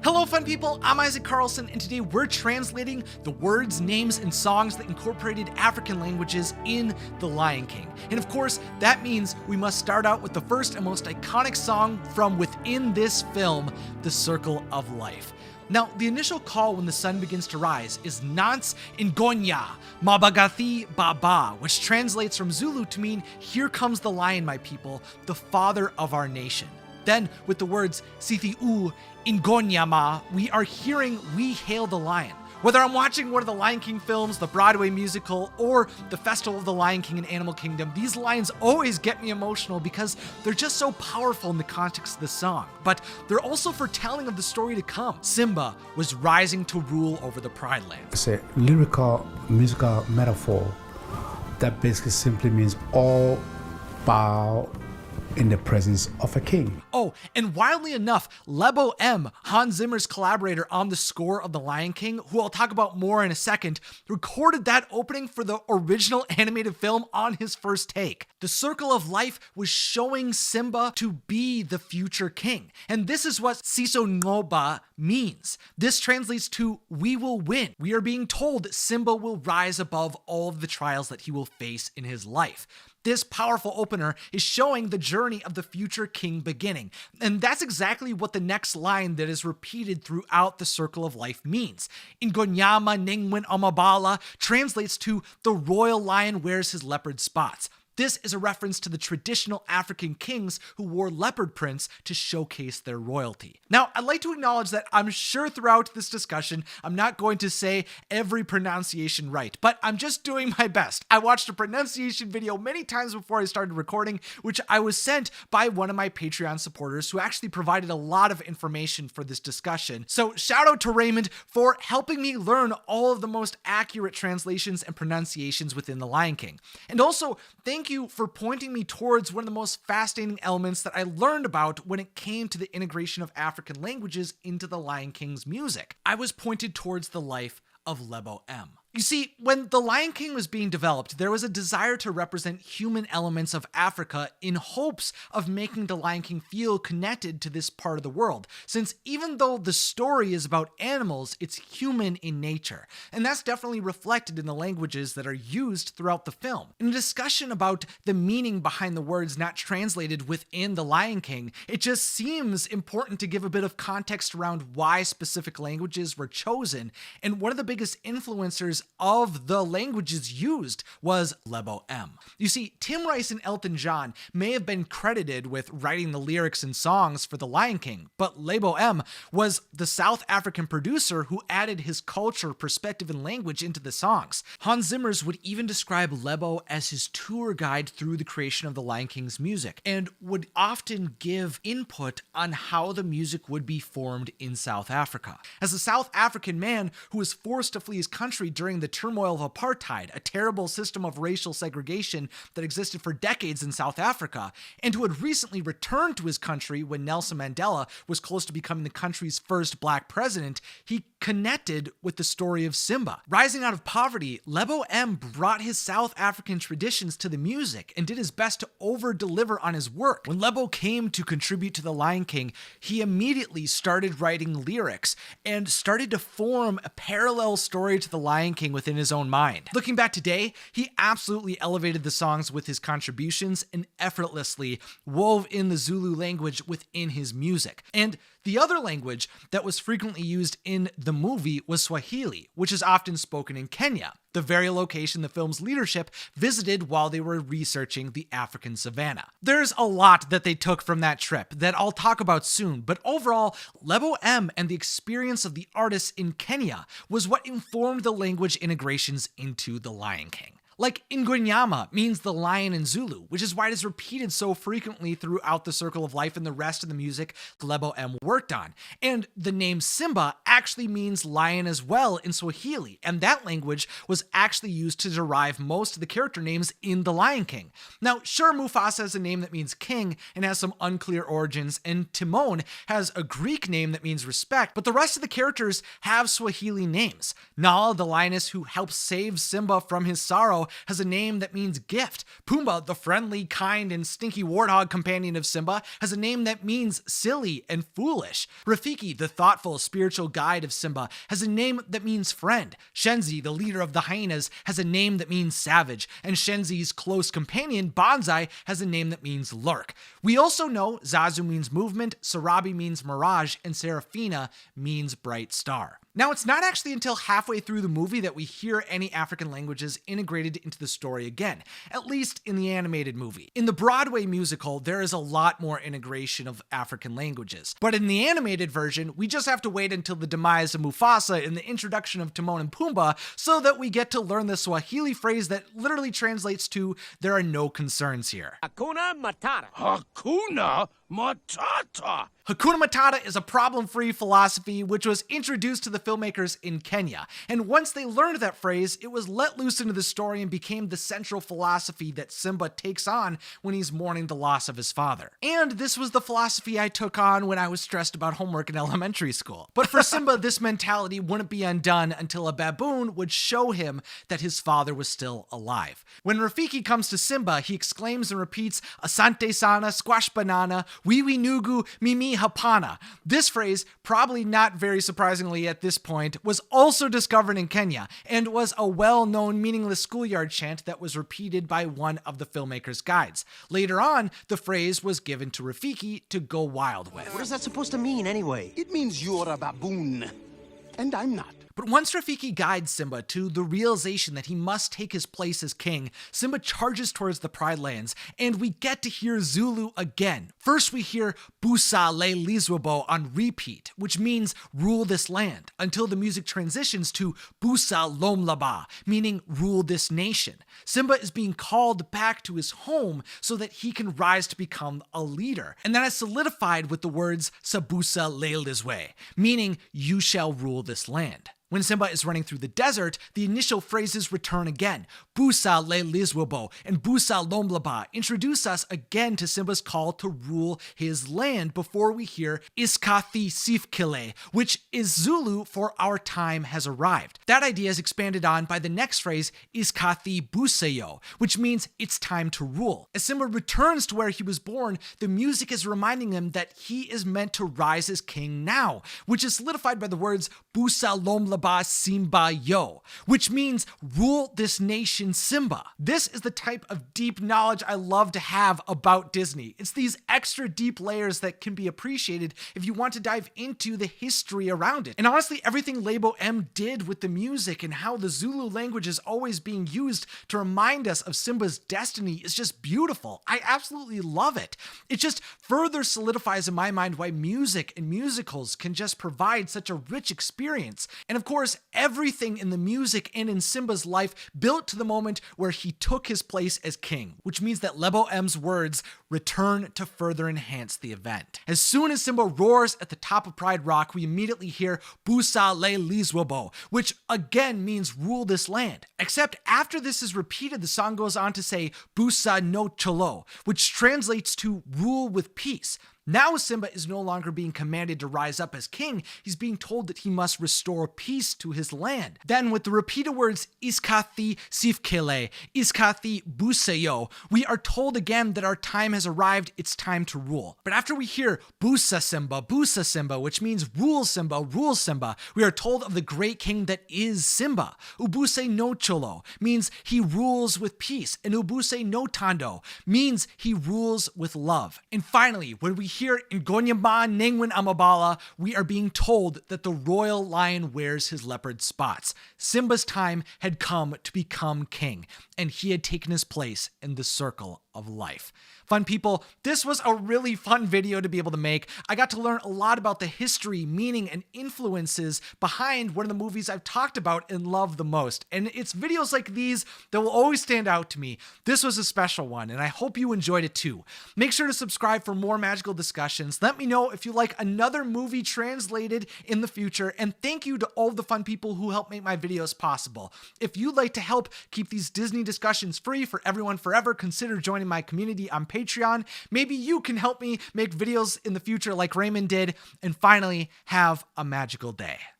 Hello fun people, I'm Isaac Carlson, and today we're translating the words, names, and songs that incorporated African languages in The Lion King. And of course, that means we must start out with the first and most iconic song from within this film, The Circle of Life. Now, the initial call when the sun begins to rise is Nance Ngonya Mabagathi Baba, which translates from Zulu to mean, "Here comes the lion, my people, the father of our nation." Then, with the words Sithiu Ingonyama, we are hearing "We Hail the Lion." Whether I'm watching one of the Lion King films, the Broadway musical, or the Festival of the Lion King in Animal Kingdom, these lines always get me emotional because they're just so powerful in the context of the song. But they're also foretelling of the story to come. Simba was rising to rule over the Pride Land. It's a lyrical, musical metaphor that basically simply means all bow in the presence of a king. Oh, and wildly enough, Lebo M, Hans Zimmer's collaborator on the score of The Lion King, who I'll talk about more in a second, recorded that opening for the original animated film on his first take. The Circle of Life was showing Simba to be the future king. And this is what Siso Ngoba means. This translates to "we will win." We are being told Simba will rise above all of the trials that he will face in his life. This powerful opener is showing the journey of the future king beginning. And that's exactly what the next line that is repeated throughout the Circle of Life means. Ingonyama Ningwin Amabala translates to "the royal lion wears his leopard spots." This is a reference to the traditional African kings who wore leopard prints to showcase their royalty. Now, I'd like to acknowledge that I'm sure throughout this discussion, I'm not going to say every pronunciation right, but I'm just doing my best. I watched a pronunciation video many times before I started recording, which I was sent by one of my Patreon supporters who actually provided a lot of information for this discussion. So shout out to Raymond for helping me learn all of the most accurate translations and pronunciations within The Lion King. And also, thank you for pointing me towards one of the most fascinating elements that I learned about when it came to the integration of African languages into The Lion King's music. I was pointed towards the life of Lebo M. You see, when The Lion King was being developed, there was a desire to represent human elements of Africa in hopes of making The Lion King feel connected to this part of the world, since even though the story is about animals, it's human in nature. And that's definitely reflected in the languages that are used throughout the film. In a discussion about the meaning behind the words not translated within The Lion King, it just seems important to give a bit of context around why specific languages were chosen, and one of the biggest influencers of the languages used was Lebo M. You see, Tim Rice and Elton John may have been credited with writing the lyrics and songs for The Lion King, but Lebo M was the South African producer who added his culture, perspective, and language into the songs. Hans Zimmer would even describe Lebo as his tour guide through the creation of The Lion King's music, and would often give input on how the music would be formed in South Africa. As a South African man who was forced to flee his country during the turmoil of apartheid, a terrible system of racial segregation that existed for decades in South Africa, and who had recently returned to his country when Nelson Mandela was close to becoming the country's first black president, he connected with the story of Simba. Rising out of poverty, Lebo M brought his South African traditions to the music and did his best to over-deliver on his work. When Lebo came to contribute to The Lion King, he immediately started writing lyrics and started to form a parallel story to The Lion King within his own mind. Looking back today, he absolutely elevated the songs with his contributions and effortlessly wove in the Zulu language within his music. And the other language that was frequently used in the movie was Swahili, which is often spoken in Kenya, the very location the film's leadership visited while they were researching the African savanna. There's a lot that they took from that trip that I'll talk about soon, but overall, Lebo M and the experience of the artists in Kenya was what informed the language integrations into The Lion King. Like Ingonyama means the lion in Zulu, which is why it is repeated so frequently throughout the Circle of Life and the rest of the music Lebo M worked on. And the name Simba actually means lion as well in Swahili, and that language was actually used to derive most of the character names in The Lion King. Now, sure, Mufasa has a name that means king and has some unclear origins, and Timon has a Greek name that means respect, but the rest of the characters have Swahili names. Nala, the lioness who helps save Simba from his sorrow, has a name that means gift. Pumbaa, the friendly, kind, and stinky warthog companion of Simba, has a name that means silly and foolish. Rafiki, the thoughtful, spiritual guide of Simba, has a name that means friend. Shenzi, the leader of the hyenas, has a name that means savage. And Shenzi's close companion, Banzai, has a name that means lurk. We also know Zazu means movement, Sarabi means mirage, and Serafina means bright star. Now, it's not actually until halfway through the movie that we hear any African languages integrated into the story again, at least in the animated movie. In the Broadway musical, there is a lot more integration of African languages, but in the animated version, we just have to wait until the demise of Mufasa and the introduction of Timon and Pumbaa so that we get to learn the Swahili phrase that literally translates to, "There are no concerns here." Hakuna Matata. Hakuna Matata. Hakuna Matata is a problem-free philosophy which was introduced to the filmmakers in Kenya. And once they learned that phrase, it was let loose into the story and became the central philosophy that Simba takes on when he's mourning the loss of his father. And this was the philosophy I took on when I was stressed about homework in elementary school. But for Simba, this mentality wouldn't be undone until a baboon would show him that his father was still alive. When Rafiki comes to Simba, he exclaims and repeats, "Asante sana, squash banana, wiwi nugu, mimi hapana." This phrase, probably not very surprisingly at this point, was also discovered in Kenya and was a well-known meaningless schoolyard chant that was repeated by one of the filmmaker's guides. Later on, the phrase was given to Rafiki to go wild with. What is that supposed to mean anyway? It means you're a baboon, and I'm not. But once Rafiki guides Simba to the realization that he must take his place as king, Simba charges towards the Pride Lands, and we get to hear Zulu again. First we hear Busa Le Lizwabo on repeat, which means rule this land, until the music transitions to Busa Lomlaba, meaning rule this nation. Simba is being called back to his home so that he can rise to become a leader. And that is solidified with the words Sabusa Le Lizwe, meaning you shall rule this land. When Simba is running through the desert, the initial phrases return again. Busa Le Lizwabo and Busa Lomlaba introduce us again to Simba's call to rule his land before we hear Iskathi Sifkile, which is Zulu for our time has arrived. That idea is expanded on by the next phrase, Iskathi Buseyo, which means it's time to rule. As Simba returns to where he was born, the music is reminding him that he is meant to rise as king now, which is solidified by the words Busa Lomlaba Simba Yo, which means rule this nation Simba. This is the type of deep knowledge I love to have about Disney. It's these extra deep layers that can be appreciated if you want to dive into the history around it. And honestly, everything Lebo M did with the music and how the Zulu language is always being used to remind us of Simba's destiny is just beautiful. I absolutely love it. It just further solidifies in my mind why music and musicals can just provide such a rich experience. And of course, everything in the music and in Simba's life built to the moment where he took his place as king, which means that Lebo M's words return to further enhance the event. As soon as Simba roars at the top of Pride Rock, we immediately hear Busa Le Lizwabo, which again means rule this land. Except after this is repeated, the song goes on to say Busa no Cholo, which translates to rule with peace. Now Simba is no longer being commanded to rise up as king, he's being told that he must restore peace to his land. Then with the repeated words Iskathi Sifkele, Iskathi Buseyo, we are told again that our time has arrived, it's time to rule. But after we hear Busa Simba, which means rule Simba, we are told of the great king that is Simba. Ubuse no Cholo means he rules with peace, and Ubuse no Tando means he rules with love. And finally, when we hear Ngonyama Nengwin Amabala, we are being told that the royal lion wears his leopard spots. Simba's time had come to become king, and he had taken his place in the circle of life. Fun people, this was a really fun video to be able to make. I got to learn a lot about the history, meaning, and influences behind one of the movies I've talked about and love the most. And it's videos like these that will always stand out to me. This was a special one, and I hope you enjoyed it too. Make sure to subscribe for more magical discussions. Let me know if you like another movie translated in the future, and thank you to all the fun people who help make my videos possible. If you'd like to help keep these Disney discussions free for everyone forever, consider joining my community on Patreon. Maybe you can help me make videos in the future like Raymond did. And finally, have a magical day.